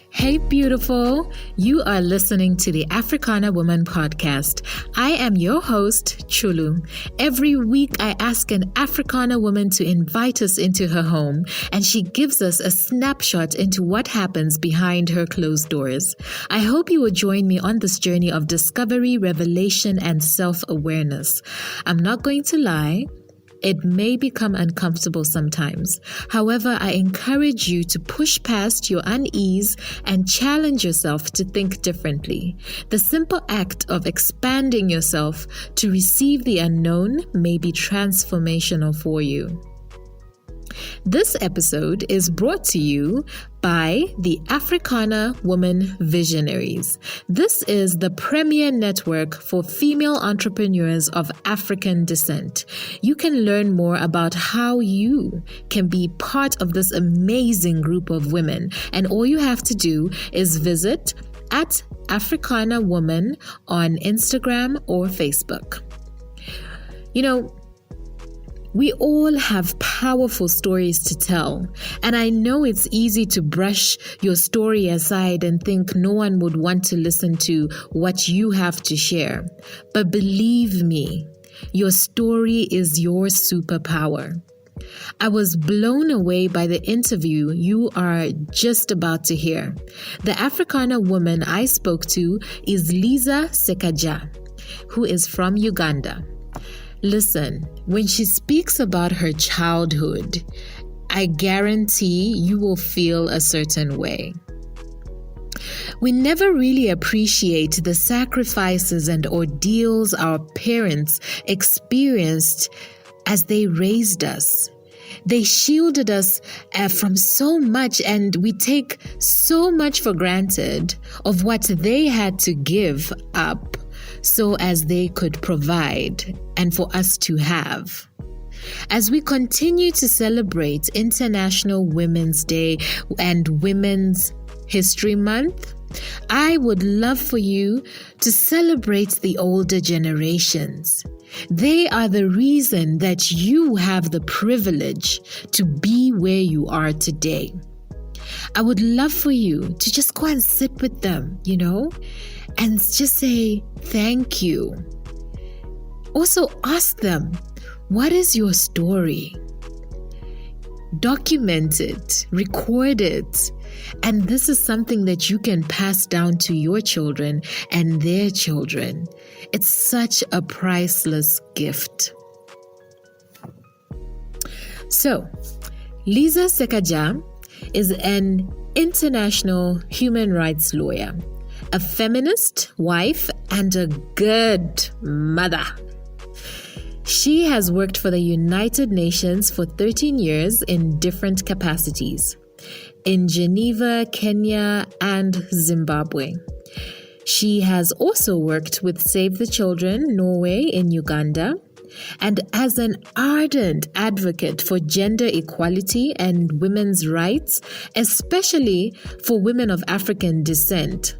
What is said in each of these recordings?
Hey, beautiful. You are listening to the Africana Woman podcast. I am your host, Chulu. Every week, I ask an Africana woman to invite us into her home, and she gives us a snapshot into what happens behind her closed doors. I hope you will join me on this journey of discovery, revelation, and self-awareness. I'm not going to lie. It may become uncomfortable sometimes. However, I encourage you to push past your unease and challenge yourself to think differently. The simple act of expanding yourself to receive the unknown may be transformational for you. This episode is brought to you by the Africana Woman Visionaries. This is the premier network for female entrepreneurs of African descent. You can learn more about how you can be part of this amazing group of women, and all you have to do is visit at Africana Woman on Instagram or Facebook. You know, we all have powerful stories to tell, and I know it's easy to brush your story aside and think no one would want to listen to what you have to share. But believe me, your story is your superpower. I was blown away by the interview you are just about to hear. The Africana woman I spoke to is Liza Sekaggya, who is from Uganda. Listen, when she speaks about her childhood, I guarantee you will feel a certain way. We never really appreciate the sacrifices and ordeals our parents experienced as they raised us. They shielded us from so much, and we take so much for granted of what they had to give up so as they could provide and for us to have. As we continue to celebrate International Women's Day and Women's History Month, I would love for you to celebrate the older generations. They are the reason that you have the privilege to be where you are today. I would love for you to just go and sit with them, and just say thank you. Also ask them, what is your story? Document it, record it, and this is something that you can pass down to your children and their children. It's such a priceless gift. So, Liza Sekaggya is an international human rights lawyer, a feminist, wife, and a good mother. She has worked for the United Nations for 13 years in different capacities in Geneva, Kenya, and Zimbabwe. She has also worked with Save the Children, Norway, in Uganda, and as an ardent advocate for gender equality and women's rights, especially for women of African descent.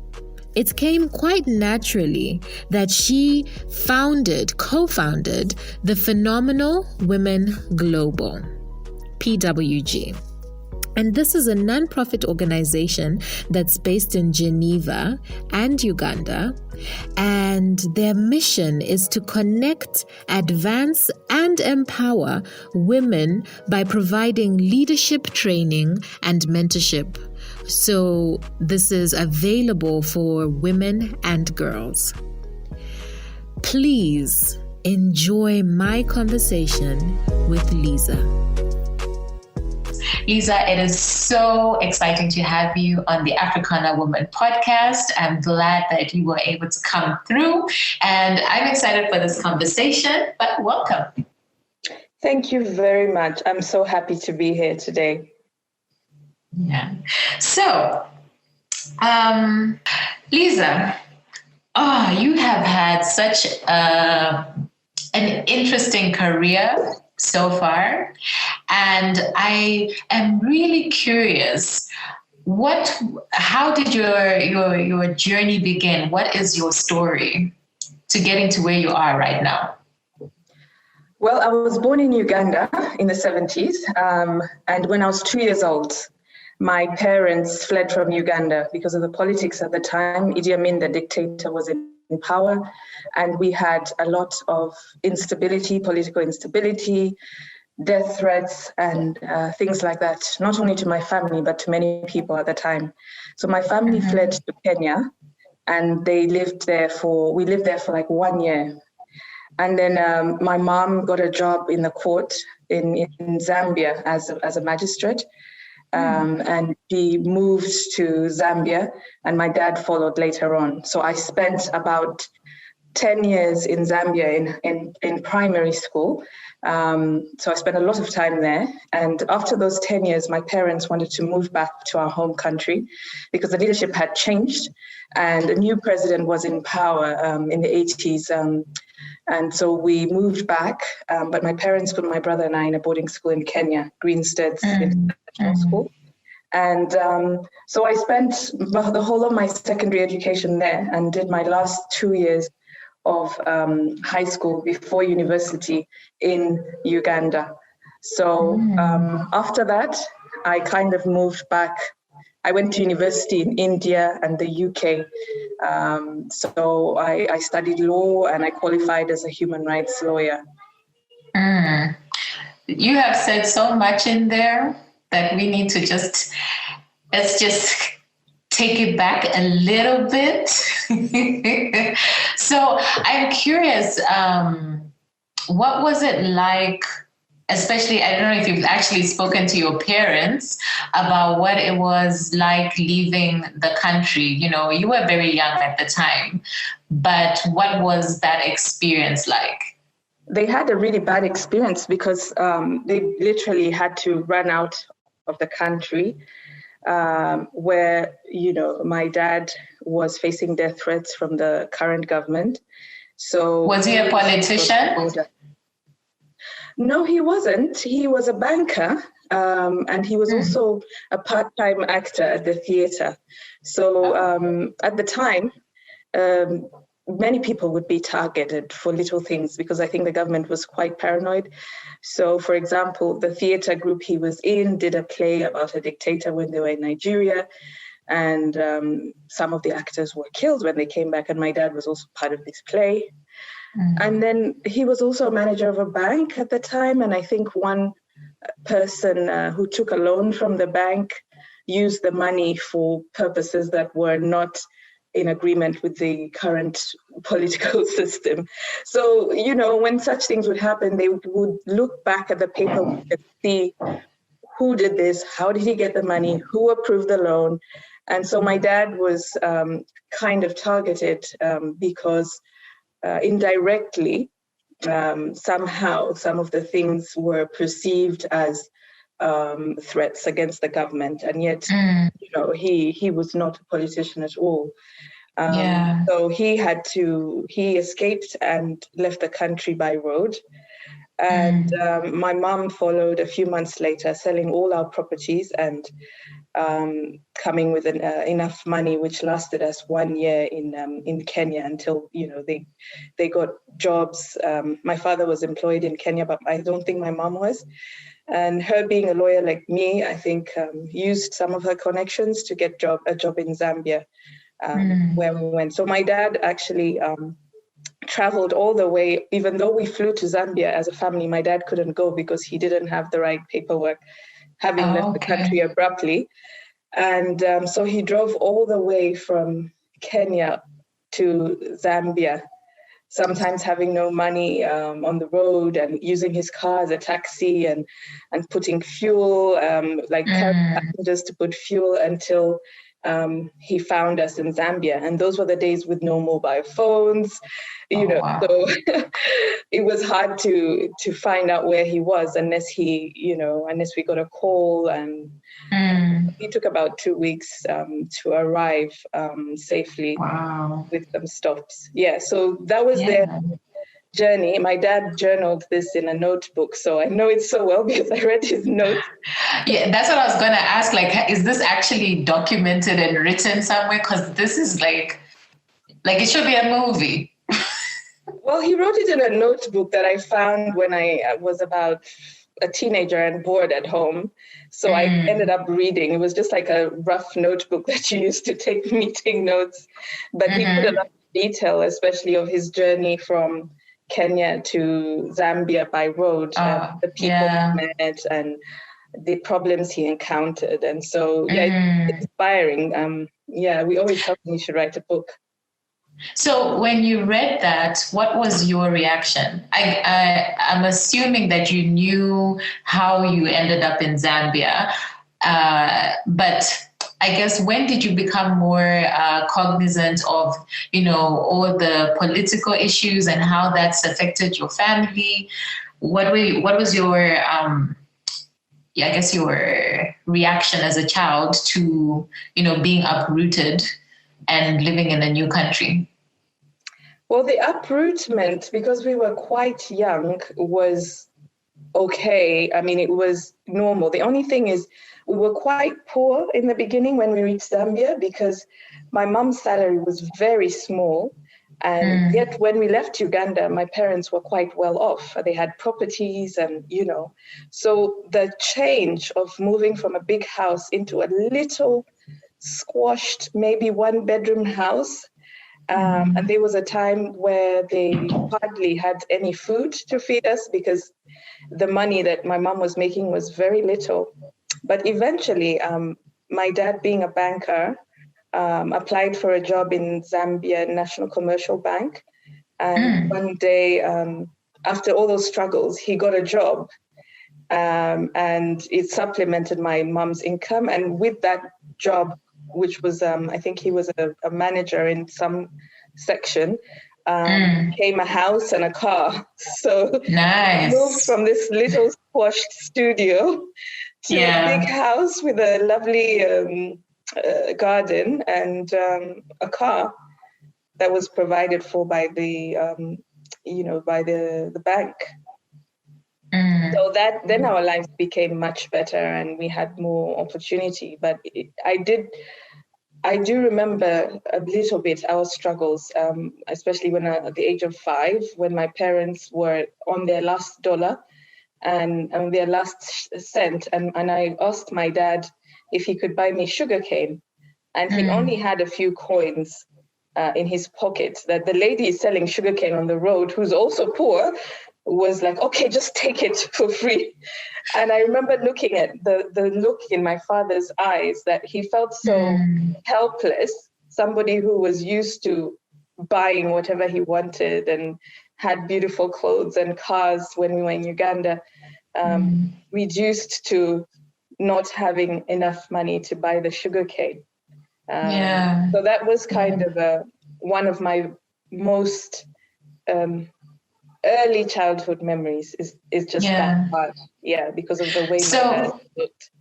It came quite naturally that she co-founded the Phenomenal Women Global, PWG. And this is a non-profit organization that's based in Geneva and Uganda. And their mission is to connect, advance, and empower women by providing leadership training and mentorship. So this is available for women and girls. Please enjoy my conversation with Liza. Liza, it is so exciting to have you on the Africana Woman podcast. I'm glad that you were able to come through, and I'm excited for this conversation, but welcome. Thank you very much. I'm so happy to be here today. Yeah. So, Liza, you have had such an interesting career so far, and I am really curious. How did your journey begin? What is your story? to getting to where you are right now? Well, I was born in Uganda in the 70s. And when I was 2 years old, my parents fled from Uganda because of the politics at the time. Idi Amin, the dictator, was in power. And we had a lot of instability, political instability, death threats, and things like that, not only to my family, but to many people at the time. So my family fled to Kenya, and we lived there for like 1 year. And then my mom got a job in the court in Zambia as a magistrate. And she moved to Zambia, and my dad followed later on. So I spent about 10 years in Zambia in primary school. So I spent a lot of time there. And after those 10 years, my parents wanted to move back to our home country because the leadership had changed and a new president was in power in the 80s. And so we moved back, but my parents put my brother and I in a boarding school in Kenya, Greenstead's International School. And so I spent the whole of my secondary education there and did my last 2 years of high school before university in Uganda. So after that, I kind of moved back. I went to university in India and the UK. So I studied law and I qualified as a human rights lawyer. You have said so much in there that we need to let's just take it back a little bit. So I'm curious, what was it like, especially, I don't know if you've actually spoken to your parents about what it was like leaving the country. You know, you were very young at the time, but what was that experience like? They had a really bad experience because they literally had to run out of the country where, you know, my dad was facing death threats from the current government. So was he a politician? No, he wasn't. He was a banker, and he was also a part-time actor at the theatre. So at the time, many people would be targeted for little things because I think the government was quite paranoid. So, for example, the theatre group he was in did a play about a dictator when they were in Nigeria, and some of the actors were killed when they came back, and my dad was also part of this play. And then he was also a manager of a bank at the time, and I think one person who took a loan from the bank used the money for purposes that were not in agreement with the current political system. So, you know, when such things would happen, they would look back at the paperwork and see who did this, how did he get the money, who approved the loan. And so my dad was kind of targeted because indirectly, somehow some of the things were perceived as threats against the government, and yet you know, he was not a politician at all. So he escaped and left the country by road. And my mom followed a few months later, selling all our properties and coming with enough money, which lasted us 1 year in Kenya until, you know, they got jobs. My father was employed in Kenya, but I don't think my mom was. And her being a lawyer like me, I think used some of her connections to get a job in Zambia, where we went. So my dad actually traveled all the way. Even though we flew to Zambia as a family, my dad couldn't go because he didn't have the right paperwork, having left the country abruptly. And so he drove all the way from Kenya to Zambia, sometimes having no money on the road and using his car as a taxi and putting fuel, carrying passengers to put fuel until he found us in Zambia. And those were the days with no mobile phones, so it was hard to find out where he was unless we got a call. And he took about 2 weeks to arrive safely with some stops. Yeah, so that was their journey. My dad journaled this in a notebook, so I know it so well because I read his notes. Yeah, that's what I was going to ask. Like, is this actually documented and written somewhere? Because this is like it should be a movie. Well, he wrote it in a notebook that I found when I was about a teenager and bored at home. So I ended up reading. It was just like a rough notebook that you used to take meeting notes. But he put a lot of detail, especially of his journey from Kenya to Zambia by road, the people he met and the problems he encountered. And so, it's inspiring. We always tell him he should write a book. So when you read that, what was your reaction? I'm assuming that you knew how you ended up in Zambia, but I guess when did you become more cognizant of, all the political issues and how that's affected your family? What was your, your reaction as a child to, being uprooted and living in a new country? Well, the uprootment, because we were quite young, was okay. I mean, it was normal. The only thing is we were quite poor in the beginning when we reached Zambia because my mom's salary was very small. And yet when we left Uganda, my parents were quite well off. They had properties and, so the change of moving from a big house into a little squashed, maybe 1-bedroom house. And there was a time where they hardly had any food to feed us because the money that my mom was making was very little. But eventually, my dad, being a banker, applied for a job in Zambia National Commercial Bank. And one day, after all those struggles, he got a job. And it supplemented my mom's income. And with that job, which was, I think he was a manager in some section, came a house and a car. So nice. Moved from this little squashed studio to a big house with a lovely garden and a car that was provided for by the, by the bank. So then our lives became much better and we had more opportunity. But I do remember a little bit our struggles, especially when at the age of 5, when my parents were on their last dollar and their last cent. And I asked my dad if he could buy me sugarcane. And he only had a few coins in his pocket that the lady selling sugarcane on the road, who's also poor, was like, okay, just take it for free. And I remember looking at the look in my father's eyes that he felt so helpless, somebody who was used to buying whatever he wanted and had beautiful clothes and cars when we were in Uganda, reduced to not having enough money to buy the sugarcane. So that was kind of one of my most early childhood memories is just that part, because of the way my dad looked.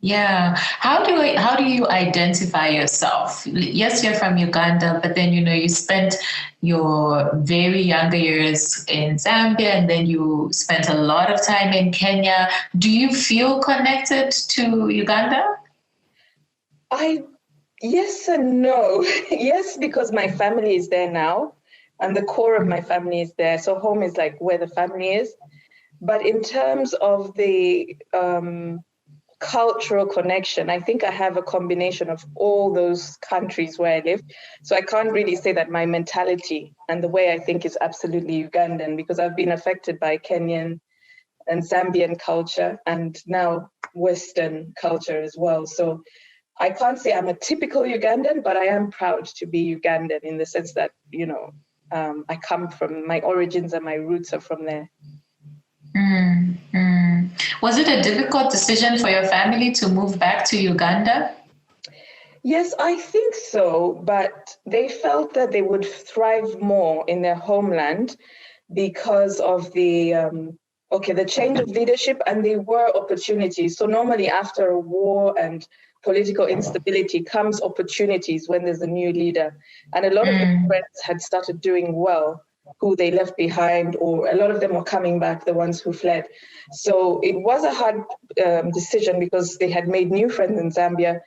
Yeah. How do you identify yourself? Yes, you're from Uganda, but then you spent your very younger years in Zambia, and then you spent a lot of time in Kenya. Do you feel connected to Uganda? Yes and no. Yes, because my family is there now. And the core of my family is there. So home is like where the family is. But in terms of the cultural connection, I think I have a combination of all those countries where I live. So I can't really say that my mentality and the way I think is absolutely Ugandan, because I've been affected by Kenyan and Zambian culture and now Western culture as well. So I can't say I'm a typical Ugandan, but I am proud to be Ugandan in the sense that, I come from, my origins and my roots are from there. Was it a difficult decision for your family to move back to Uganda? Yes, I think so, but they felt that they would thrive more in their homeland because of the change of leadership, and there were opportunities. So normally after a war and political instability comes opportunities when there's a new leader. And a lot of the friends had started doing well, who they left behind, or a lot of them were coming back, the ones who fled. So it was a hard decision because they had made new friends in Zambia,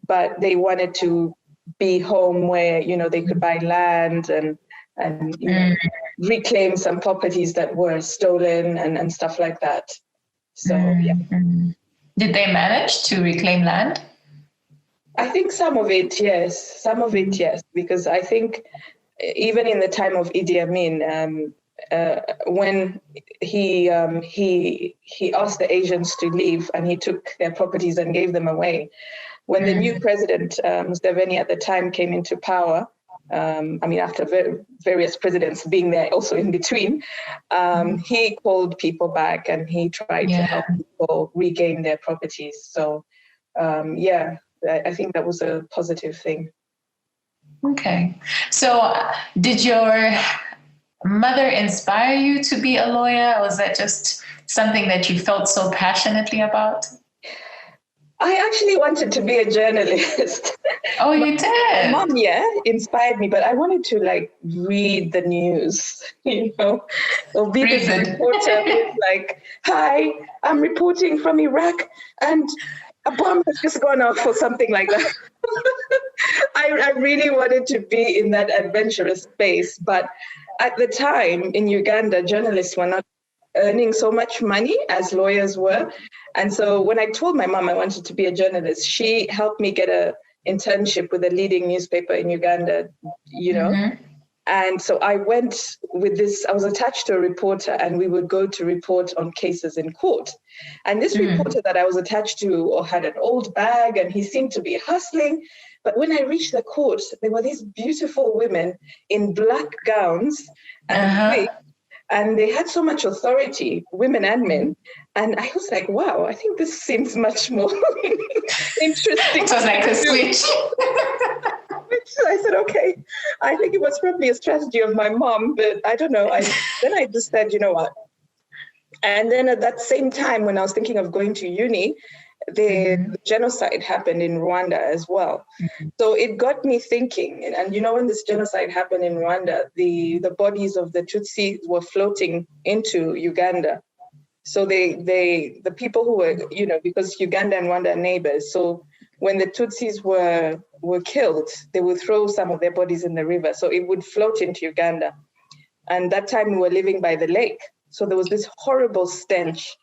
but they wanted to be home where, they could buy land and and reclaim some properties that were stolen and stuff like that. So, yeah. Did they manage to reclaim land? I think some of it, yes. Because I think even in the time of Idi Amin, when he asked the Asians to leave and he took their properties and gave them away. When the new president, Museveni at the time, came into power, after various presidents being there also in between, he called people back and he tried to help people regain their properties. So, I think that was a positive thing. Okay. So did your mother inspire you to be a lawyer, or was that just something that you felt so passionately about? I actually wanted to be a journalist. Oh, you did? Mom, inspired me, but I wanted to read the news, or be this reporter who's like, hi, I'm reporting from Iraq and a bomb has just gone off or something like that. I really wanted to be in that adventurous space. But at the time in Uganda, journalists were not earning so much money as lawyers were. And so when I told my mom I wanted to be a journalist, she helped me get an internship with a leading newspaper in Uganda, And so I went with this, I was attached to a reporter and we would go to report on cases in court. And this reporter that I was attached to had an old bag and he seemed to be hustling. But when I reached the court, there were these beautiful women in black gowns and they had so much authority, women and men. And I was like, wow, I think this seems much more interesting. So like a switch. So I said, okay, I think it was probably a strategy of my mom, but I don't know. Then I just said, you know what? And then at that same time, when I was thinking of going to uni, the genocide happened in Rwanda as well. So it got me thinking. And when this genocide happened in Rwanda, the bodies of the Tutsi were floating into Uganda. So the people who were, because Uganda and Rwanda are neighbors. So when the Tutsis were killed, they would throw some of their bodies in the river. So it would float into Uganda. And that time we were living by the lake. So there was this horrible stench.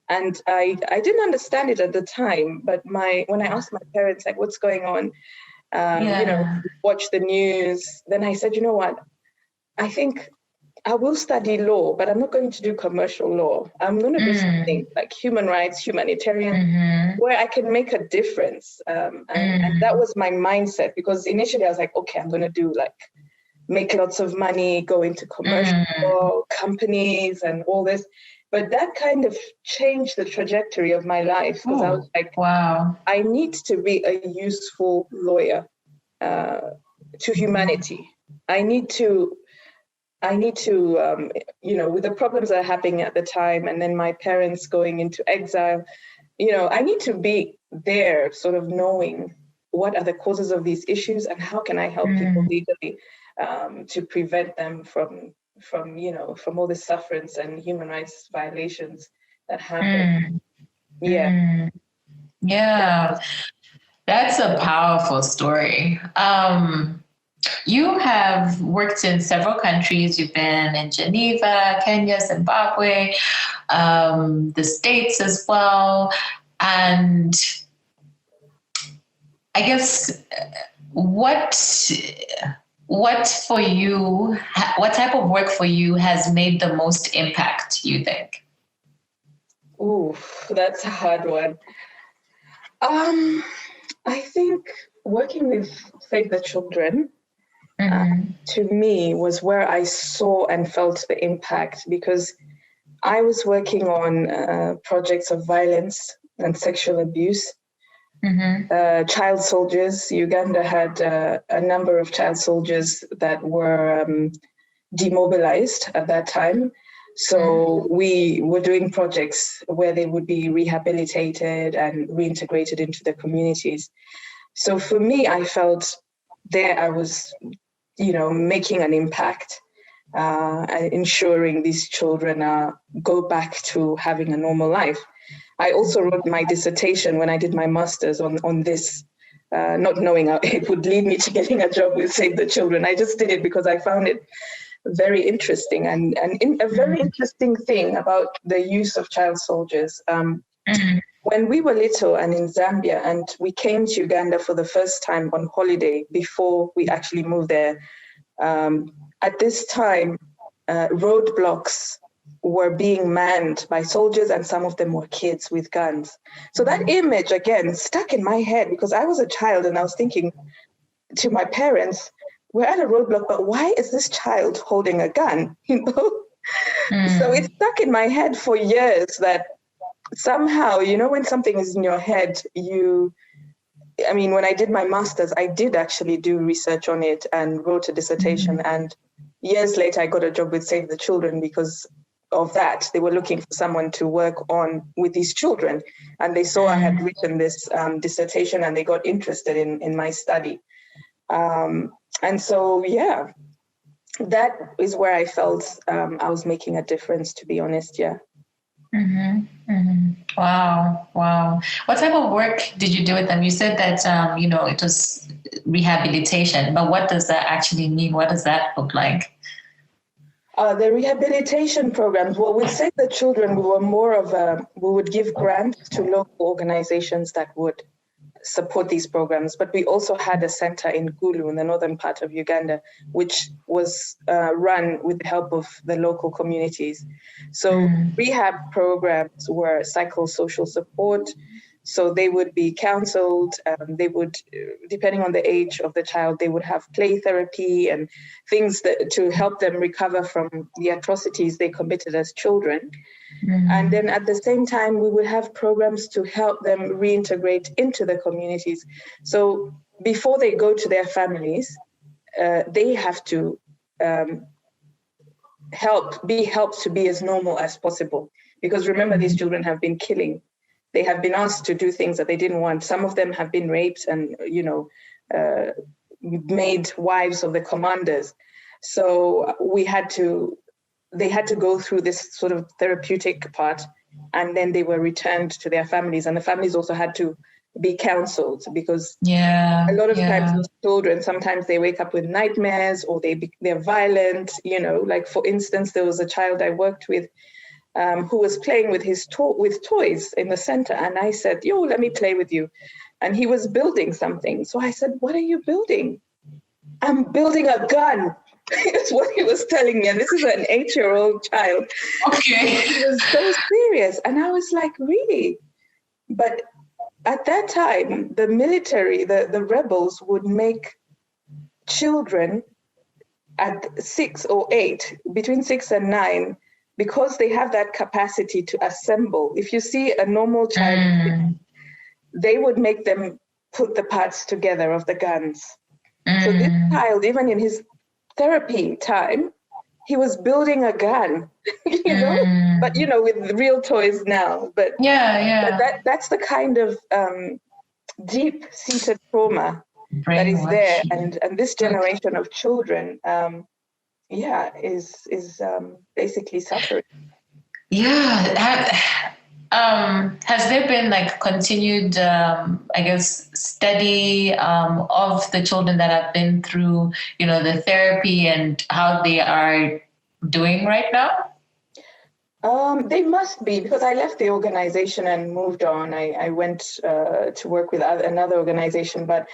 And I didn't understand it at the time. But when I asked my parents, like, what's going on? Watch the news. Then I said, you know what? I think I will study law, but I'm not going to do commercial law. I'm going to do something like human rights, humanitarian, where I can make a difference. And that was my mindset, because initially I was like, okay, I'm going to make lots of money, go into commercial law, companies and all this. But that kind of changed the trajectory of my life, because I was like, wow, I need to be a useful lawyer to humanity. I need to, with the problems that are happening at the time, and then my parents going into exile, I need to be there sort of knowing what are the causes of these issues and how can I help people legally to prevent them from all the sufferance and human rights violations that happen. Yeah. That's a powerful story. You have worked in several countries. You've been in Geneva, Kenya, Zimbabwe, the States as well. And I guess what for you, what type of work for you has made the most impact, you think? Ooh, that's a hard one. I think working with Save the Children, to me, was where I saw and felt the impact, because I was working on projects of violence and sexual abuse. Child soldiers. Uganda had a number of child soldiers that were demobilized at that time. So we were doing projects where they would be rehabilitated and reintegrated into the communities. So for me, I felt there I was, making an impact, ensuring these children go back to having a normal life. I also wrote my dissertation when I did my master's on this not knowing how it would lead me to getting a job with Save the Children. I just did it because I found it very interesting, and a very interesting thing about the use of child soldiers. When we were little and in Zambia, and we came to Uganda for the first time on holiday before we actually moved there, at this time, roadblocks were being manned by soldiers, and some of them were kids with guns. So that image, again, stuck in my head because I was a child and I was thinking to my parents, we're at a roadblock, but why is this child holding a gun? You know? So it stuck in my head for years that somehow, you know, when something is in your head, when I did my master's, I did actually do research on it and wrote a dissertation. And years later, I got a job with Save the Children because of that. They were looking for someone to work on with these children. And they saw I had written this dissertation and they got interested in my study. And so, yeah, that is where I felt I was making a difference, to be honest. Yeah. Wow. What type of work did you do with them? You said that, it was rehabilitation, but what does that actually mean? What does that look like? The rehabilitation programs, well, with Save the Children, we were we would give grants to local organizations that would support these programs, but we also had a center in Gulu in the northern part of Uganda, which was run with the help of the local communities. So rehab programs were psychosocial support. So they would be counseled. They would, depending on the age of the child, they would have play therapy and things to help them recover from the atrocities they committed as children. And then at the same time, we would have programs to help them reintegrate into the communities. So before they go to their families, they have to be helped to be as normal as possible. Because remember, these children have been killing. They have been asked to do things that they didn't want. Some of them have been raped and, made wives of the commanders. So they had to go through this sort of therapeutic part, and then they were returned to their families. And the families also had to be counseled because a lot of times those children, sometimes they wake up with nightmares or they're violent, like for instance, there was a child I worked with who was playing with with toys in the center. And I said, let me play with you. And he was building something. So I said, what are you building? I'm building a gun. It's what he was telling me. And this is an 8-year-old child. Okay. He was so serious. And I was like, really? But at that time, the military, the rebels would make children at 6 or 8, between 6 and 9, because they have that capacity to assemble. If you see a normal child, they would make them put the parts together of the guns. So this child, even in his therapy time, he was building a gun, but with real toys now. But but that's the kind of deep-seated trauma that is there, and this generation of children, is basically suffering. Has there been continued, study of the children that have been through, the therapy and how they are doing right now? They must be, because I left the organization and moved on. I went to work with another organization, but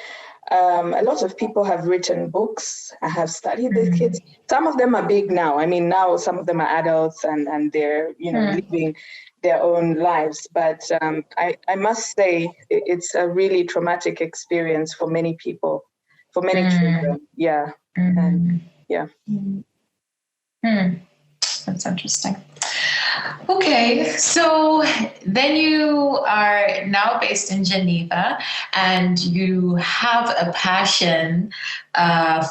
a lot of people have written books. I have studied the kids. Some of them are big now. I mean, now some of them are adults and they're, living their own lives. But I must say it's a really traumatic experience for many people, for many children. Yeah. And, yeah. That's interesting. Okay, so then you are now based in Geneva and you have a passion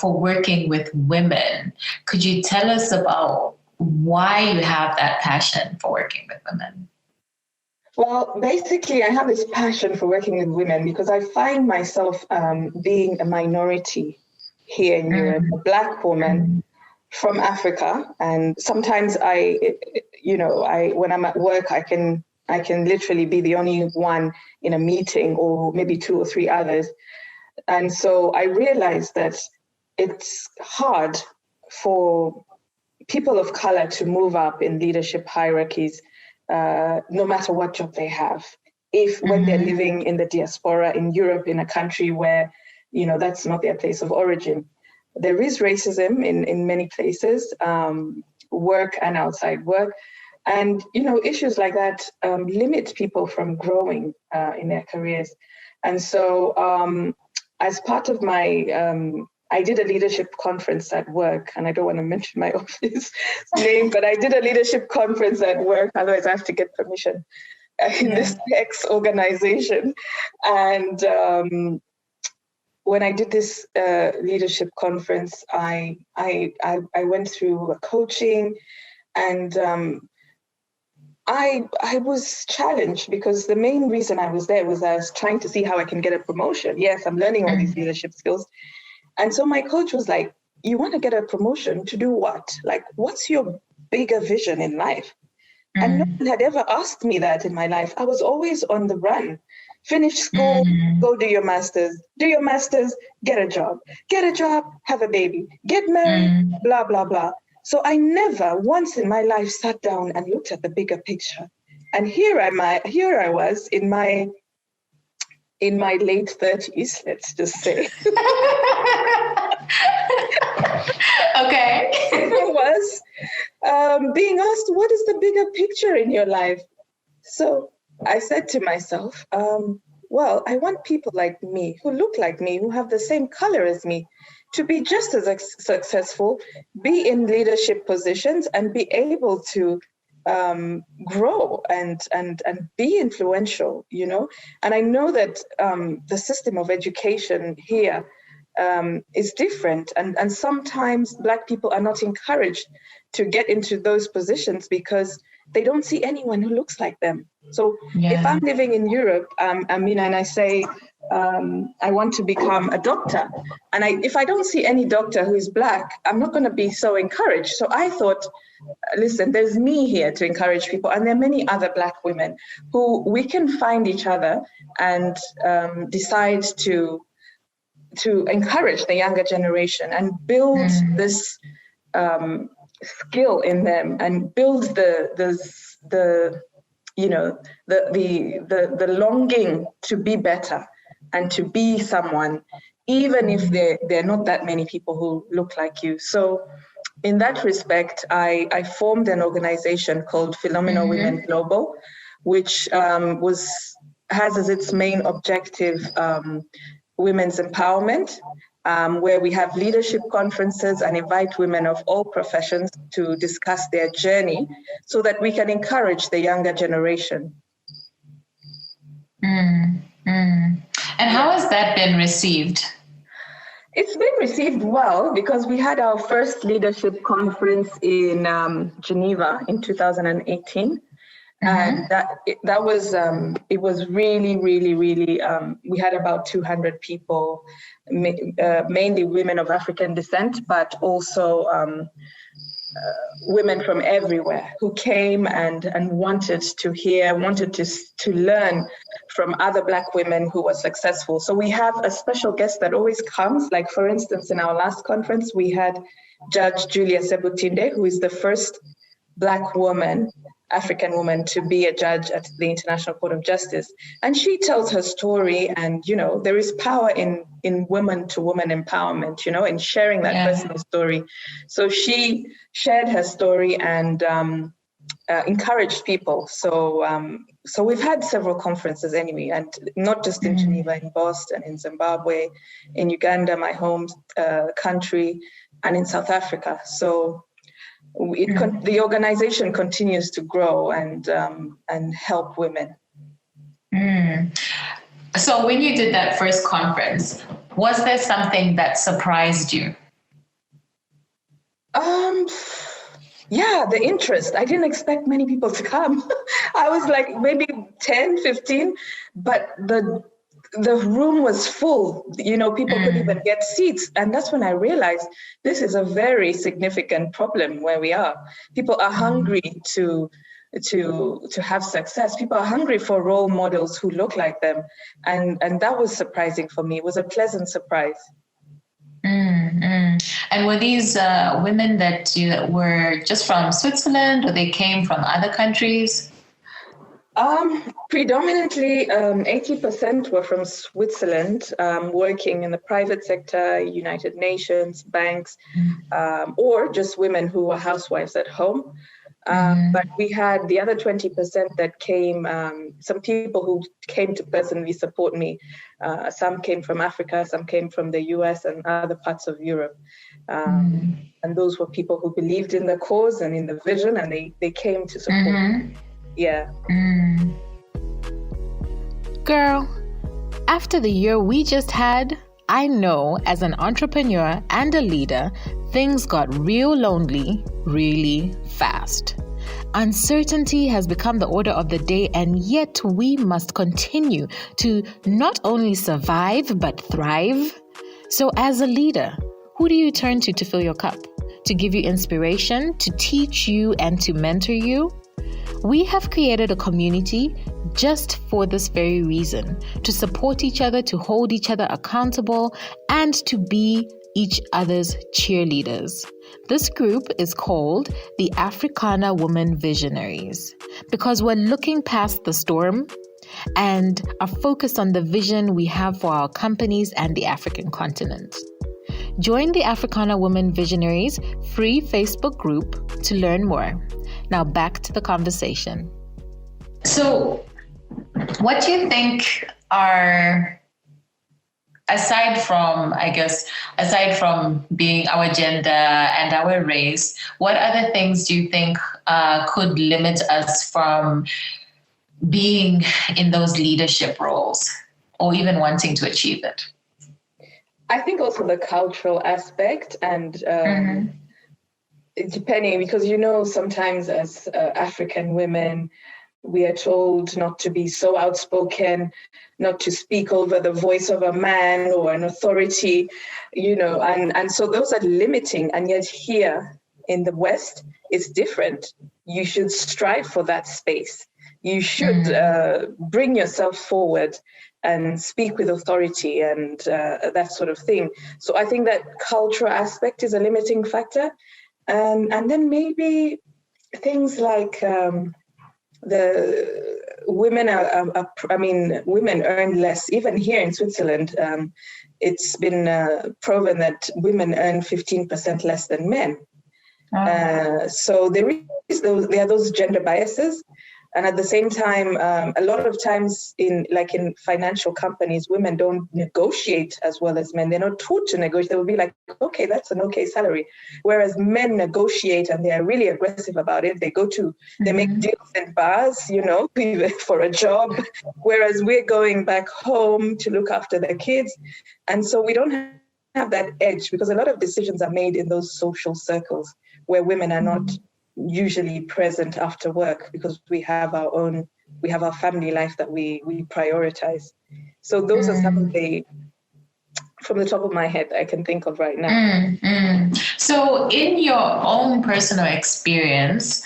for working with women. Could you tell us about why you have that passion for working with women? Well, basically, I have this passion for working with women because I find myself being a minority here in Europe, a Black woman from Africa, and sometimes when I'm at work, I can literally be the only one in a meeting, or maybe 2 or 3 others. And so I realized that it's hard for people of color to move up in leadership hierarchies, no matter what job they have. When they're living in the diaspora in Europe, in a country where, that's not their place of origin. There is racism in many places, work and outside work. And, issues like that limit people from growing in their careers. And so as part of my, I did a leadership conference at work, and I don't want to mention my office name, but I did a leadership conference at work, otherwise I have to get permission in this ex organization. And when I did this leadership conference, I went through a coaching, and I was challenged because the main reason I was there was I was trying to see how I can get a promotion. Yes, I'm learning all these leadership skills. And so my coach was like, you want to get a promotion to do what? Like, what's your bigger vision in life? And no one had ever asked me that in my life. I was always on the run. Finish school, go do your master's, get a job, have a baby, get married, blah, blah, blah. So I never once in my life sat down and looked at the bigger picture. And here I was in my late 30s, let's just say. Okay. I was being asked, what is the bigger picture in your life? So I said to myself, well, I want people like me, who look like me, who have the same color as me, to be just as successful, be in leadership positions, and be able to grow and be influential, And I know that the system of education here is different, and sometimes Black people are not encouraged to get into those positions because they don't see anyone who looks like them. So if I'm living in Europe, and I say I want to become a doctor, and if I don't see any doctor who is Black, I'm not going to be so encouraged. So I thought, listen, there's me here to encourage people, and there are many other Black women who we can find each other and decide to encourage the younger generation and build this skill in them, and build the longing to be better and to be someone, even if there are not that many people who look like you. So in that respect, I formed an organization called Phenomenal Women Global, which has as its main objective women's empowerment, where we have leadership conferences and invite women of all professions to discuss their journey so that we can encourage the younger generation. And how has that been received? It's been received well, because we had our first leadership conference in Geneva in 2018. And that was, it was really, really, really, we had about 200 people, mainly women of African descent, but also women from everywhere who came and wanted to hear, wanted to learn from other Black women who were successful. So we have a special guest that always comes. Like, for instance, in our last conference, we had Judge Julia Sebutinde, who is the first Black woman, African woman, to be a judge at the International Court of Justice. And she tells her story, and, there is power in woman-to-woman empowerment, in sharing that personal story. So she shared her story and encouraged people. So we've had several conferences anyway, and not just in Geneva, in Boston, in Zimbabwe, in Uganda, my home country, and in South Africa. So the organization continues to grow and help women. So when you did that first conference, was there something that surprised you? Yeah, the interest. I didn't expect many people to come. I was like maybe 10, 15, but the room was full. People couldn't even get seats. And that's when I realized this is a very significant problem where we are. People are hungry to to have success. People are hungry for role models who look like them. And that was surprising for me. It was a pleasant surprise. And were these women that were just from Switzerland, or they came from other countries? Predominantly, 80% were from Switzerland, working in the private sector, United Nations, banks, or just women who were housewives at home. But we had the other 20% that came, some people who came to personally support me. Some came from Africa, some came from the US and other parts of Europe. And those were people who believed in the cause and in the vision, and they came to support me. Yeah. Girl, after the year we just had, I know as an entrepreneur and a leader, things got real lonely really fast. Uncertainty has become the order of the day, and yet we must continue to not only survive but thrive. So as a leader, who do you turn to fill your cup? To give you inspiration, to teach you and to mentor you? We have created a community just for this very reason, to support each other, to hold each other accountable, and to be each other's cheerleaders. This group is called the Africana Women Visionaries because we're looking past the storm and are focused on the vision we have for our companies and the African continent. Join the Africana Women Visionaries free Facebook group to learn more. Now back to the conversation. So, what do you think are, aside from being our gender and our race, what other things do you think could limit us from being in those leadership roles or even wanting to achieve it? I think also the cultural aspect and depending, because sometimes as African women, we are told not to be so outspoken, not to speak over the voice of a man or an authority, and so those are limiting. And yet here in the West, it's different. You should strive for that space. You should bring yourself forward and speak with authority and that sort of thing. So I think that cultural aspect is a limiting factor. And then maybe things like the women women earn less. Even here in Switzerland, it's been proven that women earn 15% less than men. So there are those gender biases. And at the same time, a lot of times in financial companies, women don't negotiate as well as men. They're not taught to negotiate. They will be like, okay, that's an okay salary. Whereas men negotiate and they are really aggressive about it. They make deals in bars, for a job. Whereas we're going back home to look after the kids. And so we don't have that edge because a lot of decisions are made in those social circles where women are not usually present after work because we have our family life that we prioritize. So those are some of the, from the top of my head, I can think of right now. So in your own personal experience,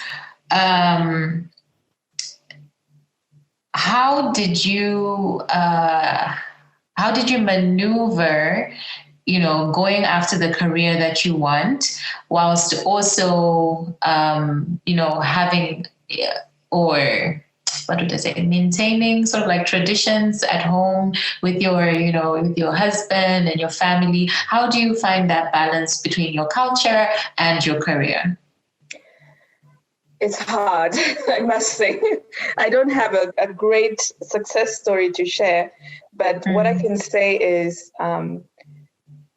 how did you maneuver going after the career that you want, whilst also, having, or what would I say, maintaining sort of like traditions at home with your husband and your family? How do you find that balance between your culture and your career? It's hard, I must say. I don't have a great success story to share, but what I can say is,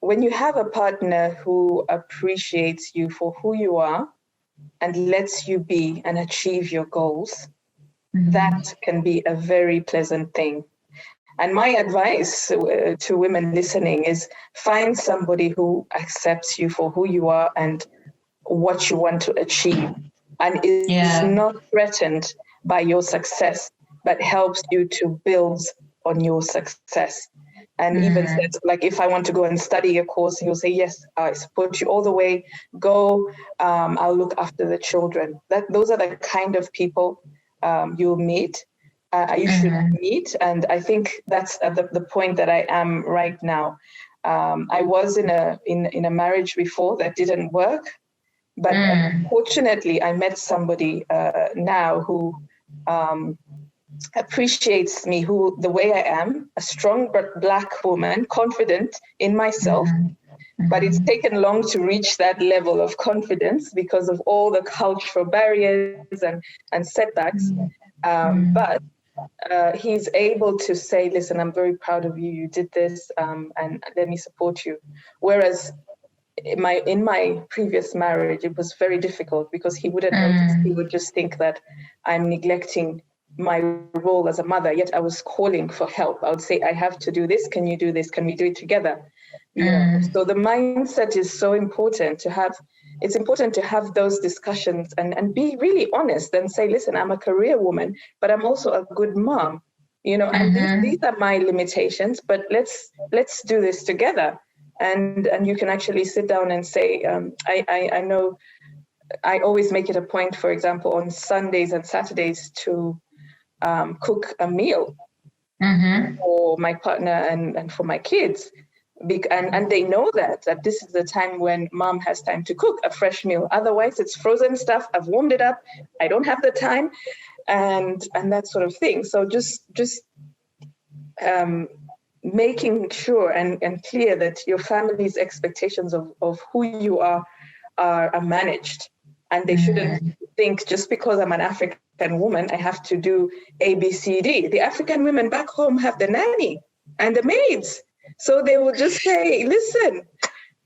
when you have a partner who appreciates you for who you are and lets you be and achieve your goals, that can be a very pleasant thing. And my advice to women listening is find somebody who accepts you for who you are and what you want to achieve and is not threatened by your success, but helps you to build on your success. And even said, like, if I want to go and study a course, he'll say, yes, I support you all the way. Go, I'll look after the children. Those are the kind of people you'll meet. You should meet. And I think that's at the point that I am right now. I was in a marriage before that didn't work. But fortunately, I met somebody now who appreciates me, the way I am, a strong Black woman, confident in myself. But it's taken long to reach that level of confidence because of all the cultural barriers and setbacks. But he's able to say, listen, I'm very proud of you. You did this, and let me support you. Whereas in my previous marriage, it was very difficult because he wouldn't notice. He would just think that I'm neglecting my role as a mother, yet I was calling for help. I would say, I have to do this. Can you do this? Can we do it together? You know? So the mindset is so important to have. It's important to have those discussions and be really honest and say, listen, I'm a career woman, but I'm also a good mom. You know, and these are my limitations, but let's do this together. And you can actually sit down and say, I know I always make it a point, for example, on Sundays and Saturdays to cook a meal for my partner and for my kids. And they know that this is the time when mom has time to cook a fresh meal. Otherwise, it's frozen stuff. I've warmed it up. I don't have the time, and that sort of thing. So just making sure and clear that your family's expectations of who you are managed, and they shouldn't think just because I'm an African woman I have to do A, B, C, D. The African women back home have the nanny and the maids. So they will just say, listen,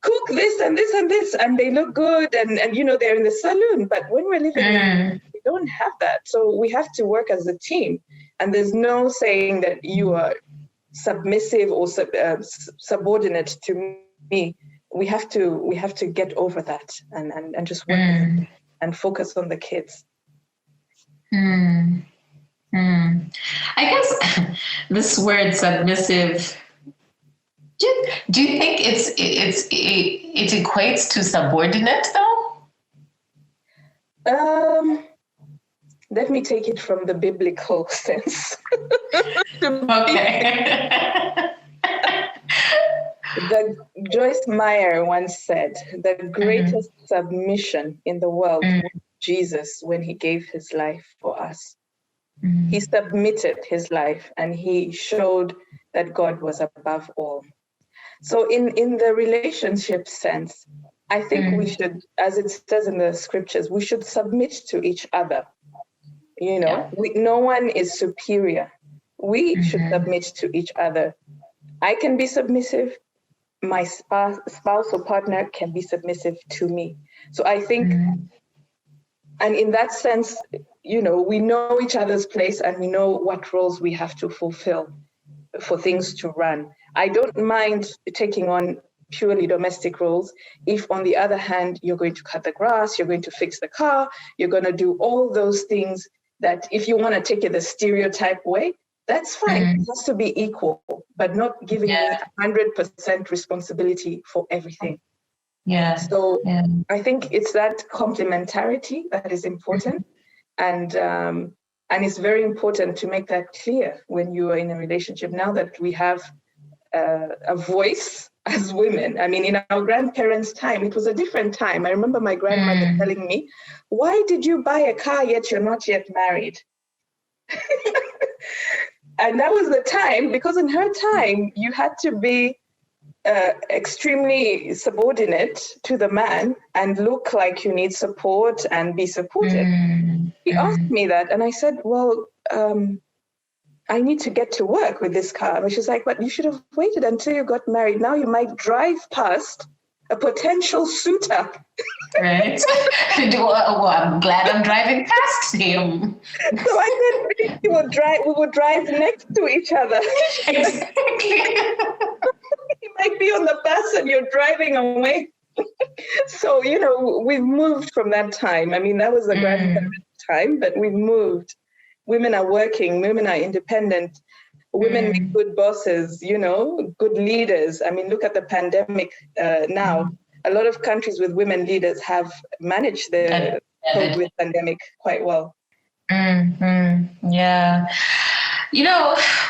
cook this and this and this, and they look good, and you know, they're in the saloon. But when we're living, we don't have that. So we have to work as a team. And there's no saying that you are submissive or subordinate to me. We have to get over that and just work and focus on the kids. I guess this word submissive, do you think it equates to subordinate though? Let me take it from the biblical sense. Okay. Joyce Meyer once said, the greatest submission in the world was Jesus when he gave his life for us. He submitted his life and he showed that God was above all. So in the relationship sense, I think we should, as it says in the scriptures, we should submit to each other. You know, no one is superior. We should submit to each other. I can be submissive. My spouse or partner can be submissive to me. So I think, and in that sense, you know, we know each other's place and we know what roles we have to fulfill for things to run. I don't mind taking on purely domestic roles if, on the other hand, you're going to cut the grass, you're going to fix the car, you're going to do all those things that, if you want to take it the stereotype way, that's fine. It has to be equal, but not giving me 100% responsibility for everything. So I think it's that complementarity that is important. And it's very important to make that clear when you are in a relationship. Now that we have a voice as women, I mean, in our grandparents' time, it was a different time. I remember my grandmother telling me, why did you buy a car yet you're not yet married? And that was the time, because in her time, you had to be extremely subordinate to the man and look like you need support and be supported. He asked me that, and I said, well, I need to get to work with this car. And she's like, but you should have waited until you got married. Now you might drive past a potential suitor. Right. Well, I'm glad I'm driving past him. So I said, we would drive next to each other. Exactly. He might be on the bus and you're driving away. So, you know, we've moved from that time. I mean, that was the grandparents' time, but we've moved. Women are working, women are independent. women make good bosses, good leaders. I mean, look at the pandemic now. A lot of countries with women leaders have managed the COVID pandemic quite well. Yeah.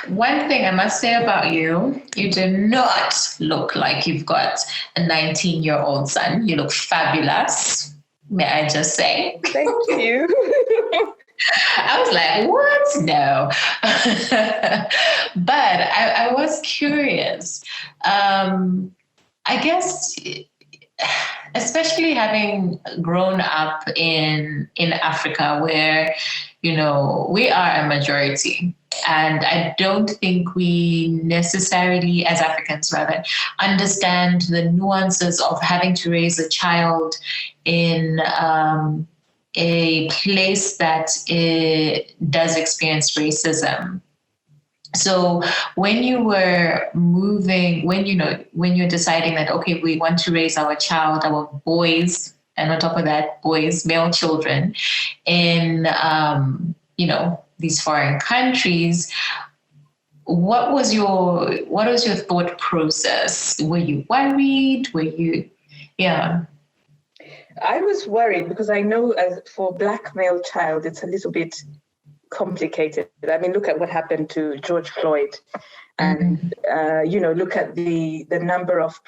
One thing I must say about you, you do not look like you've got a 19-year-old son. You look fabulous, may I just say. Thank you. I was like, what? No. But I was curious. I guess, especially having grown up in Africa where, we are a majority. And I don't think we necessarily, as Africans rather, understand the nuances of having to raise a child in a place that does experience racism. So when you were moving, when you're deciding that, okay, we want to raise our child, our boys, and on top of that, boys, male children in, these foreign countries, what was your thought process? Were you worried? Yeah. I was worried because I know as for Black male child, it's a little bit complicated. I mean, look at what happened to George Floyd, and look at the number of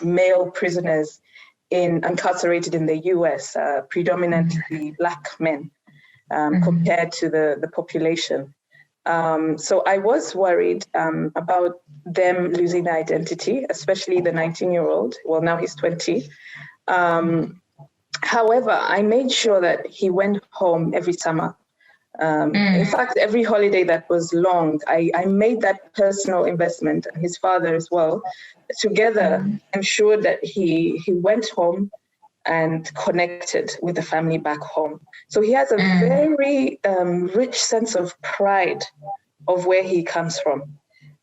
male prisoners incarcerated in the U.S., predominantly Black men, compared to the population. So I was worried about them losing their identity, especially the 19-year-old. Well, now he's 20. However, I made sure that he went home every summer. In fact, every holiday that was long, I made that personal investment, and his father as well, together ensured that he went home and connected with the family back home. So he has a very rich sense of pride of where he comes from.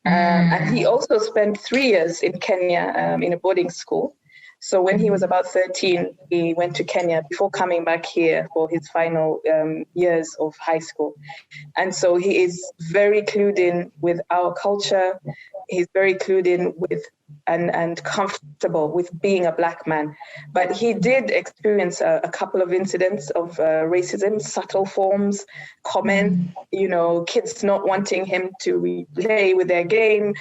And he also spent 3 years in Kenya in a boarding school. So when he was about 13, he went to Kenya before coming back here for his final years of high school. And so he is very clued in with our culture. He's very clued in with and comfortable with being a Black man. But he did experience a couple of incidents of racism, subtle forms, comments, kids not wanting him to play with their game,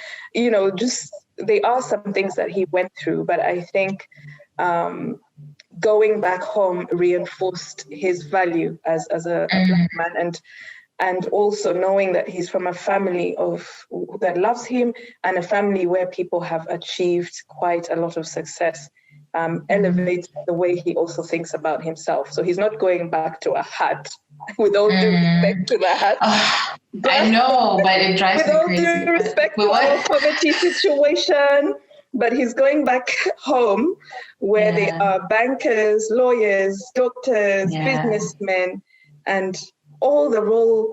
they are some things that he went through. But I think going back home reinforced his value as a Black man, and also knowing that he's from a family that loves him and a family where people have achieved quite a lot of success, elevates the way he also thinks about himself. So he's not going back to a hut, with all due respect to the hut. I know, but it drives me crazy. With all due respect to our poverty situation, but he's going back home where they are bankers, lawyers, doctors, businessmen, and all the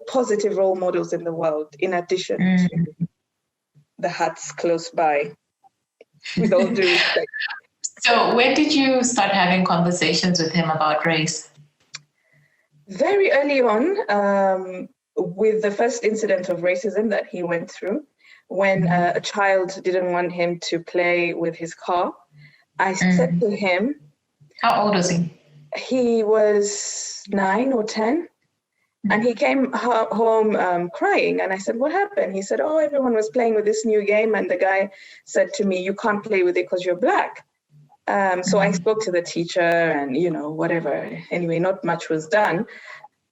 positive role models in the world, in addition to the huts close by, with all due respect. So when did you start having conversations with him about race? Very early on, with the first incident of racism that he went through, when a child didn't want him to play with his car, I said to him... How old was he? He was 9 or 10. And he came home crying. And I said, what happened? He said, everyone was playing with this new game. And the guy said to me, you can't play with it because you're Black. So I spoke to the teacher and, whatever. Anyway, not much was done.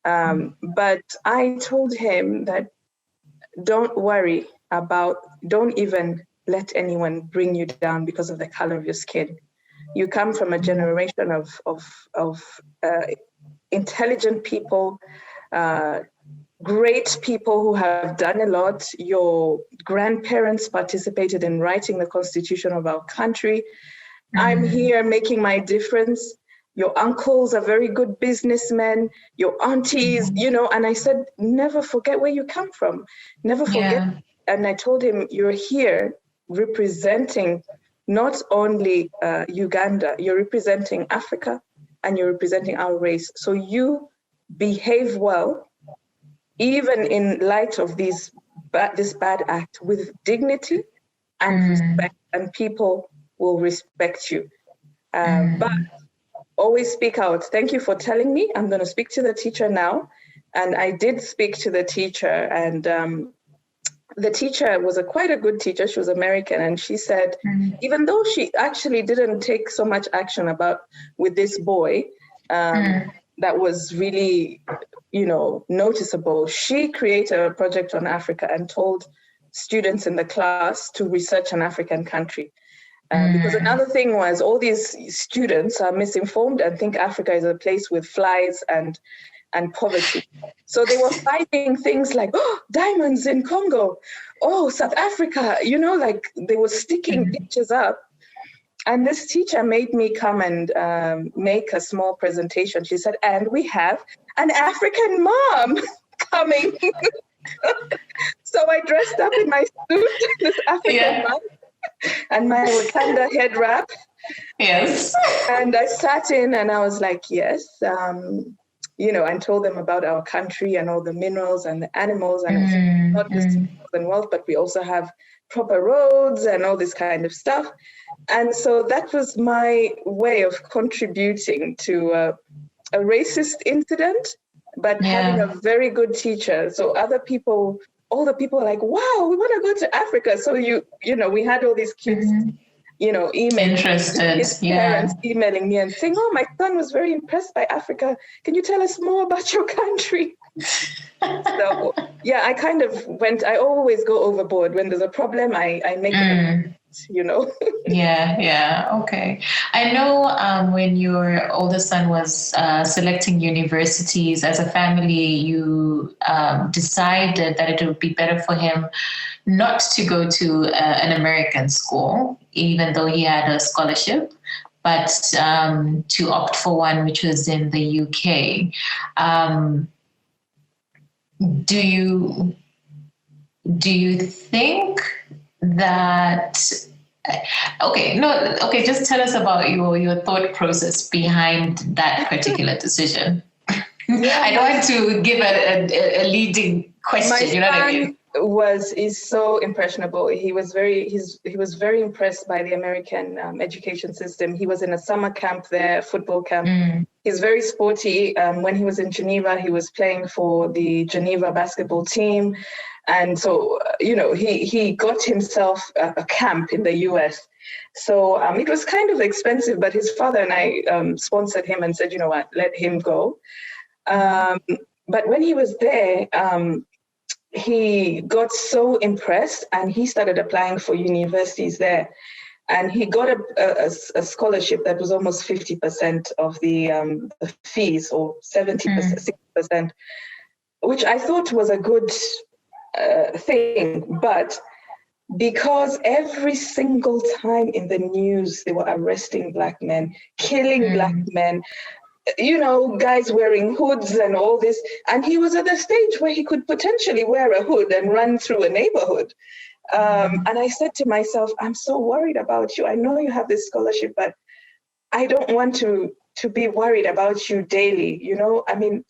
But I told him that don't even let anyone bring you down because of the color of your skin. You come from a generation of intelligent people, great people who have done a lot. Your grandparents participated in writing the constitution of our country. I'm here making my difference. Your uncles are very good businessmen, your aunties, and I said, never forget where you come from. Never forget. Yeah. And I told him, you're here representing not only Uganda, you're representing Africa and you're representing our race. So you behave well, even in light of these this bad act with dignity and respect, and people will respect you. But always speak out. Thank you for telling me. I'm going to speak to the teacher now. And I did speak to the teacher, and the teacher was quite a good teacher. She was American, and she said, even though she actually didn't take so much action with this boy, that was really, noticeable. She created a project on Africa and told students in the class to research an African country. Because another thing was all these students are misinformed and think Africa is a place with flies and poverty. So they were finding things like, diamonds in Congo, South Africa, like they were sticking pictures up. And this teacher made me come and make a small presentation. She said, and we have an African mom coming. So I dressed up in my suit, this African mom, and my Wakanda head wrap. Yes. And I sat in and I was like, yes, and told them about our country and all the minerals and the animals, and it's not just and wealth, but we also have proper roads and all this kind of stuff. And so that was my way of contributing to a racist incident, but having a very good teacher. So all the people are like, wow, we want to go to Africa. So we had all these kids, emailing, his parents emailing me and saying, oh, my son was very impressed by Africa. Can you tell us more about your country? So I kind of I always go overboard. When there's a problem, I make it, Okay. I know when your older son was selecting universities, as a family, you decided that it would be better for him not to go to an American school, even though he had a scholarship, but to opt for one which was in the UK. Do you think that just tell us about your thought process behind that particular decision. I don't want to give a leading question. You know what I mean? Is so impressionable. He was very impressed by the American education system. He was in a summer camp there, football camp. He's very sporty. When he was in Geneva, he was playing for the Geneva basketball team. And so, he got himself a camp in the US. So it was kind of expensive, but his father and I sponsored him and said, you know what, let him go. But when he was there, he got so impressed and he started applying for universities there. And he got a scholarship that was almost 50% of the fees, or 70%, 60%, which I thought was a good thing. But because every single time in the news, they were arresting Black men, killing Black men, guys wearing hoods and all this. And he was at a stage where he could potentially wear a hood and run through a neighborhood. And I said to myself, I'm so worried about you. I know you have this scholarship, but I don't want to be worried about you daily. I mean,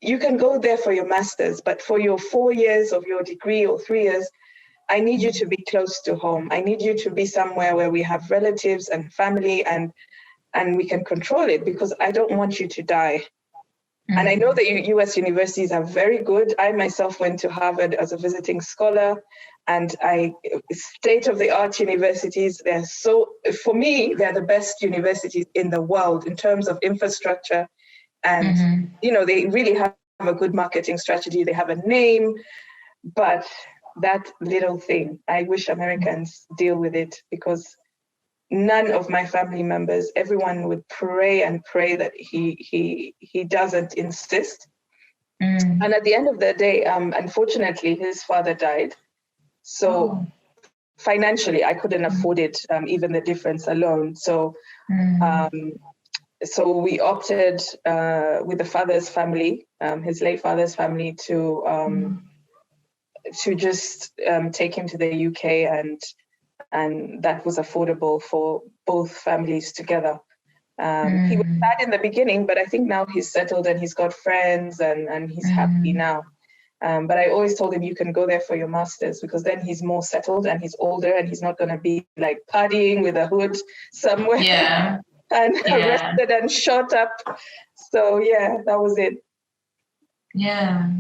you can go there for your master's, but for your 4 years of your degree or 3 years, I need you to be close to home. I need you to be somewhere where we have relatives and family and we can control it, because I don't want you to die. And I know that US universities are very good. I myself went to Harvard as a visiting scholar, and state-of-the-art universities. For me, they're the best universities in the world in terms of infrastructure. And, they really have a good marketing strategy. They have a name, but that little thing, I wish Americans deal with it, because none of my family members, everyone would pray that he doesn't insist. And at the end of the day, unfortunately, his father died. So financially, I couldn't afford it, even the difference alone. So so we opted with the father's family, his late father's family, to just take him to the UK, and that was affordable for both families together. He was sad in the beginning, but I think now he's settled and he's got friends and he's happy now. But I always told him, you can go there for your master's, because then he's more settled and he's older and he's not going to be like partying with a hood somewhere and arrested and shot up. So yeah, that was it. Yeah.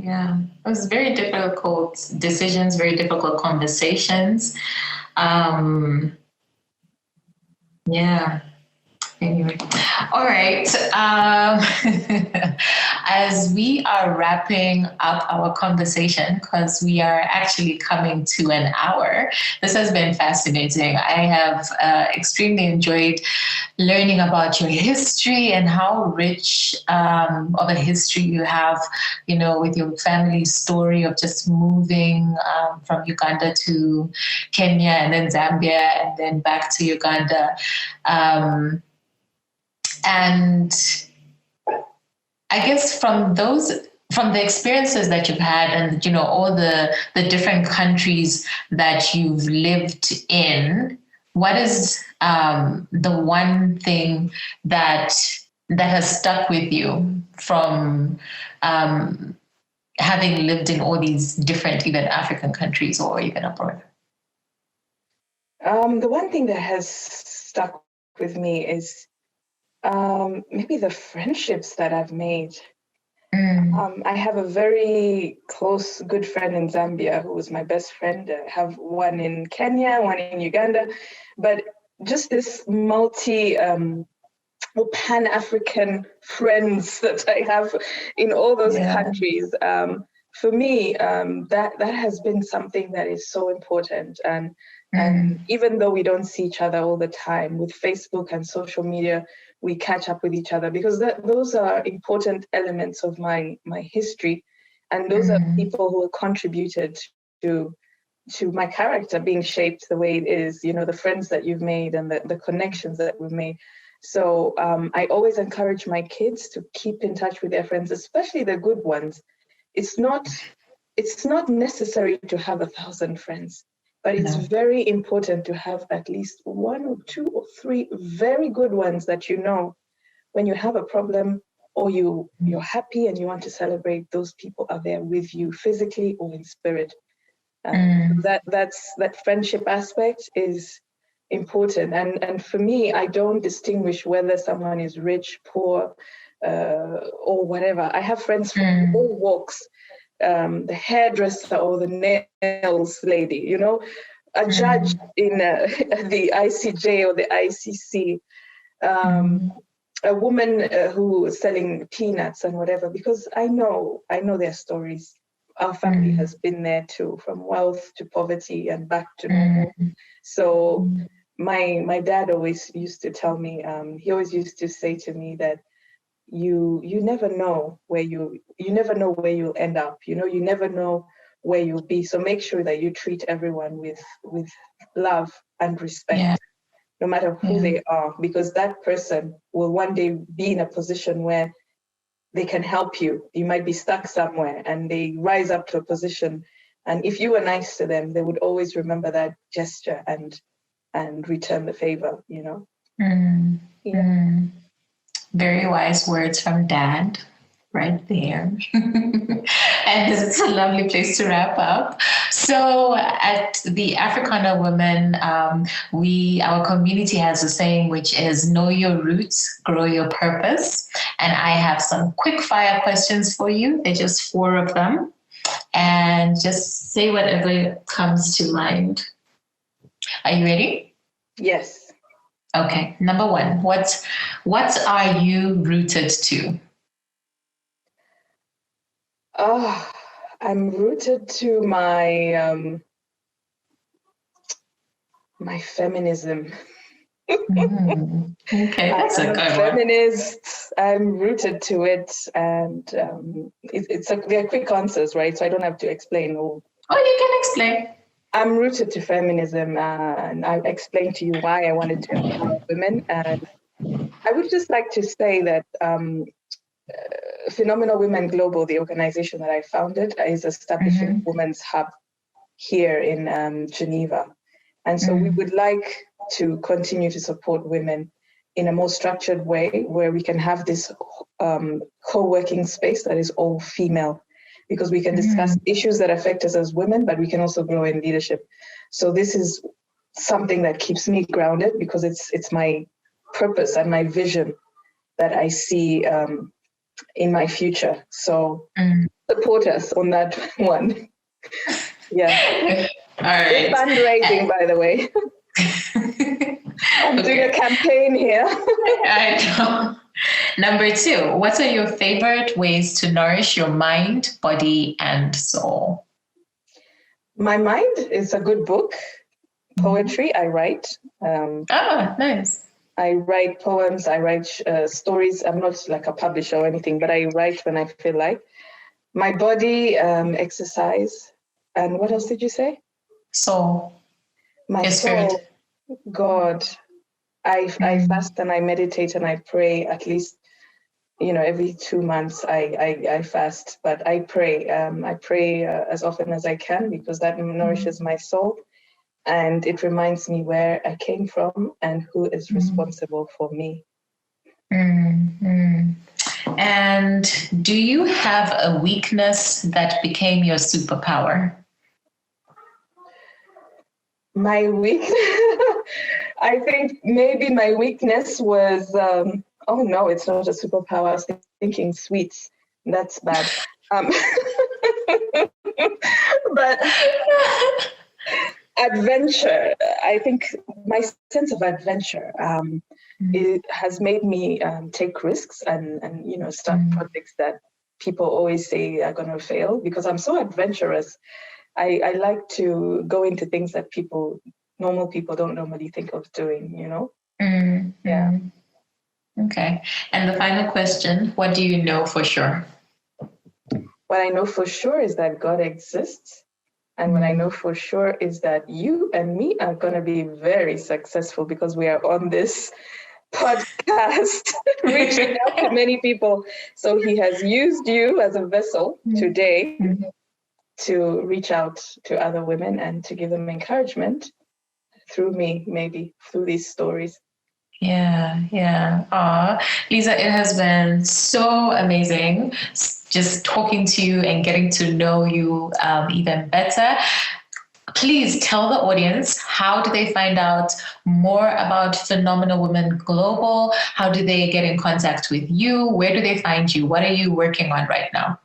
It was very difficult decisions, very difficult conversations. Anyway, all right. As we are wrapping up our conversation, because we are actually coming to an hour, this has been fascinating. I have extremely enjoyed learning about your history and how rich of a history you have, with your family story of just moving from Uganda to Kenya and then Zambia and then back to Uganda. And I guess from the experiences that you've had and, all the different countries that you've lived in, what is the one thing that has stuck with you from having lived in all these different, even African countries or even abroad? The one thing that has stuck with me is maybe the friendships that I've made. I have a very close, good friend in Zambia who was my best friend. I have one in Kenya, one in Uganda, but just this Pan-African friends that I have in all those countries. For me, that has been something that is so important. And even though we don't see each other all the time, with Facebook and social media, we catch up with each other, because those are important elements of my history. And those are people who have contributed to my character being shaped the way it is, the friends that you've made and the connections that we've made. So I always encourage my kids to keep in touch with their friends, especially the good ones. It's not necessary to have 1,000 friends, but it's very important to have at least 1 or 2 or 3 very good ones that when you have a problem or you're happy and you want to celebrate, those people are there with you physically or in spirit. That friendship aspect is important. And for me, I don't distinguish whether someone is rich, poor, or whatever. I have friends from all walks. The hairdresser or the nails lady, a judge in the ICJ or the ICC, a woman who is selling peanuts and whatever, because I know their stories. Our family has been there too, from wealth to poverty and back to normal. So my dad always used to tell me, he always used to say to me that you never know where you'll end up. You never know where you'll be. So make sure that you treat everyone with love and respect, no matter who they are, because that person will one day be in a position where they can help you. You might be stuck somewhere and they rise up to a position. And if you were nice to them, they would always remember that gesture and return the favor, Very wise words from Dad, right there. And this is a lovely place to wrap up. So at the Africana Women, our community has a saying, which is know your roots, grow your purpose. And I have some quick fire questions for you. They're just 4 of them. And just say whatever comes to mind. Are you ready? Yes. Okay. Number 1, what are you rooted to? Oh, I'm rooted to my my feminism. Okay, that's a good one. Feminist. I'm rooted to it, and they're quick answers, right? So I don't have to explain. Oh, you can explain. I'm rooted to feminism, and I'll explain to you why I wanted to empower women. And I would just like to say that Phenomenal Women Global, the organization that I founded, is establishing a women's hub here in Geneva. And so we would like to continue to support women in a more structured way, where we can have this co-working space that is all female. because we can discuss issues that affect us as women, but we can also grow in leadership. So this is something that keeps me grounded, because it's my purpose and my vision that I see in my future. So support us on that one. Yeah. All right. It's fundraising, by the way. I'm doing a campaign here. I know. Number 2, what are your favorite ways to nourish your mind, body, and soul? My mind is a good book. Poetry, I write. Nice. I write poems, I write stories. I'm not like a publisher or anything, but I write when I feel like. My body, exercise. And what else did you say? Soul. My soul, spirit. God. I fast and I meditate and I pray at least, every 2 months I fast, but I pray. I pray as often as I can, because that nourishes my soul. And it reminds me where I came from and who is responsible for me. And do you have a weakness that became your superpower? My weakness, I think maybe my weakness was, oh no, it's not a superpower. I was thinking sweets. That's bad. But adventure, I think my sense of adventure, it has made me take risks and start projects that people always say are going to fail, because I'm so adventurous. I like to go into things that normal people don't normally think of doing, Yeah. Okay. And the final question, what do you know for sure? What I know for sure is that God exists. And what I know for sure is that you and me are going to be very successful, because we are on this podcast, reaching out to many people. So he has used you as a vessel today to reach out to other women and to give them encouragement through me, maybe through these stories. Yeah. Liza, it has been so amazing just talking to you and getting to know you even better. Please tell the audience, how do they find out more about Phenomenal Women Global? How do they get in contact with you? Where do they find you? What are you working on right now?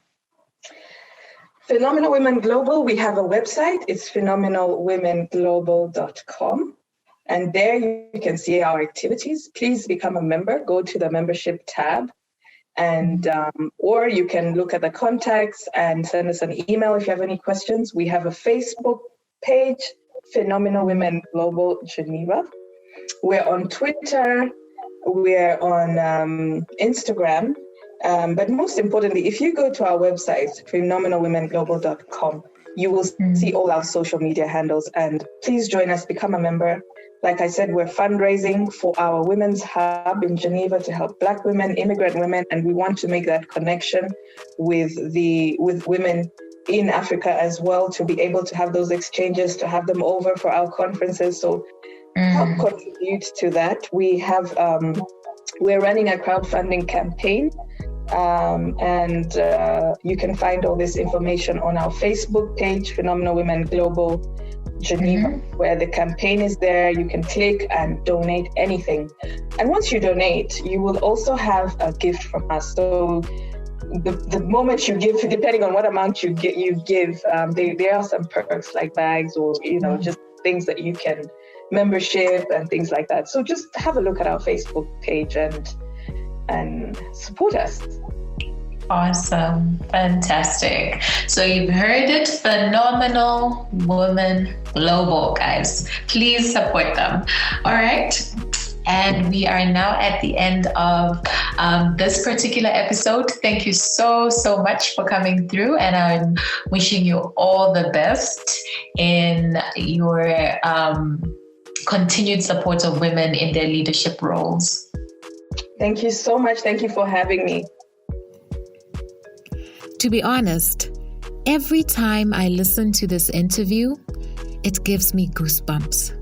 Phenomenal Women Global, we have a website. It's phenomenalwomenglobal.com. And there you can see our activities. Please become a member. Go to the membership tab. And or you can look at the contacts and send us an email if you have any questions. We have a Facebook page, Phenomenal Women Global Geneva. We're on Twitter. We're on Instagram. But most importantly, if you go to our website, phenomenalwomenglobal.com, you will see all our social media handles. And please join us, become a member. Like I said, we're fundraising for our Women's Hub in Geneva to help Black women, immigrant women, and we want to make that connection with women in Africa as well, to be able to have those exchanges, to have them over for our conferences. So help contribute to that. We're running a crowdfunding campaign. And you can find all this information on our Facebook page, Phenomenal Women Global Geneva, where the campaign is there. You can click and donate anything. And once you donate, you will also have a gift from us. So the moment you give, depending on what amount you give, there are some perks like bags or, just things that you can, membership and things like that. So just have a look at our Facebook page and support us. Awesome. Fantastic. So you've heard it, Phenomenal Women Global, guys. Please support them. All right. And we are now at the end of this particular episode. Thank you so much for coming through. And I'm wishing you all the best in your continued support of women in their leadership roles. Thank you so much. Thank you for having me. To be honest, every time I listen to this interview, it gives me goosebumps.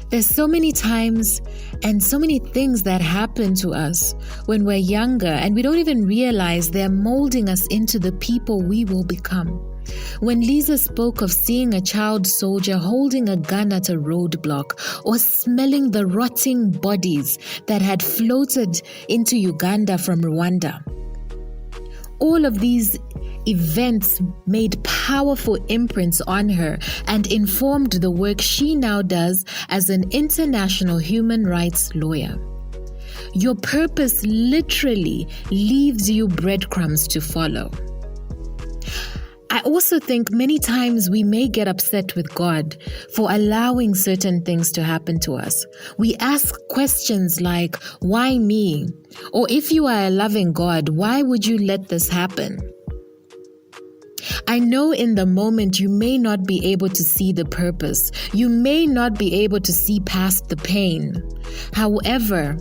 There's so many times and so many things that happen to us when we're younger and we don't even realize they're molding us into the people we will become. When Liza spoke of seeing a child soldier holding a gun at a roadblock or smelling the rotting bodies that had floated into Uganda from Rwanda, all of these events made powerful imprints on her and informed the work she now does as an international human rights lawyer. Your purpose literally leaves you breadcrumbs to follow. I also think many times we may get upset with God for allowing certain things to happen to us. We ask questions like, why me? Or if you are a loving God, why would you let this happen? I know in the moment you may not be able to see the purpose. You may not be able to see past the pain. However,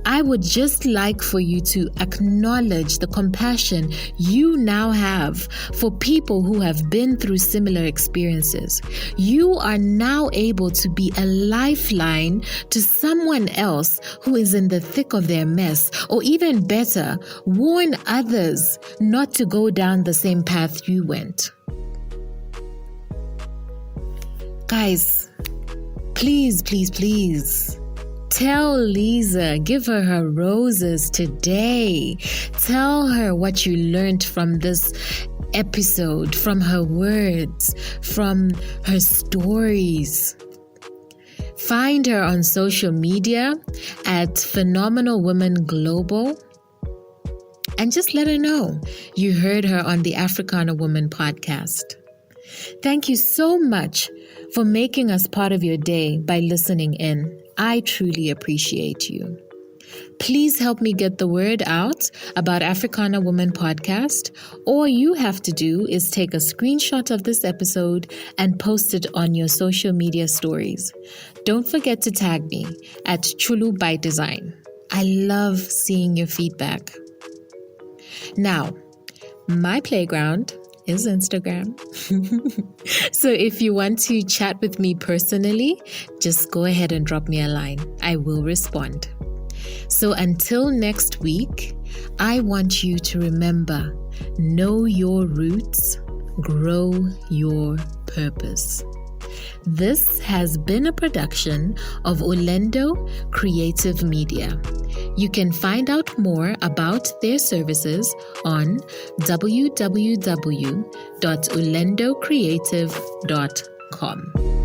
I would just like for you to acknowledge the compassion you now have for people who have been through similar experiences. You are now able to be a lifeline to someone else who is in the thick of their mess, or even better, warn others not to go down the same path you went. Guys, please, please, please. Tell Liza, give her roses today. Tell her what you learned from this episode, from her words, from her stories. Find her on social media at Phenomenal Women Global and just let her know you heard her on the Africana Woman podcast. Thank you so much for making us part of your day by listening in. I truly appreciate you. Please help me get the word out about Africana Woman podcast. All you have to do is take a screenshot of this episode and post it on your social media stories. Don't forget to tag me at Chulu by Design. I love seeing your feedback. Now, my playground is Instagram. So if you want to chat with me personally, just go ahead and drop me a line. I will respond. So until next week, I want you to remember, know your roots, grow your purpose. This has been a production of Olendo Creative Media. You can find out more about their services on www.olendocreative.com.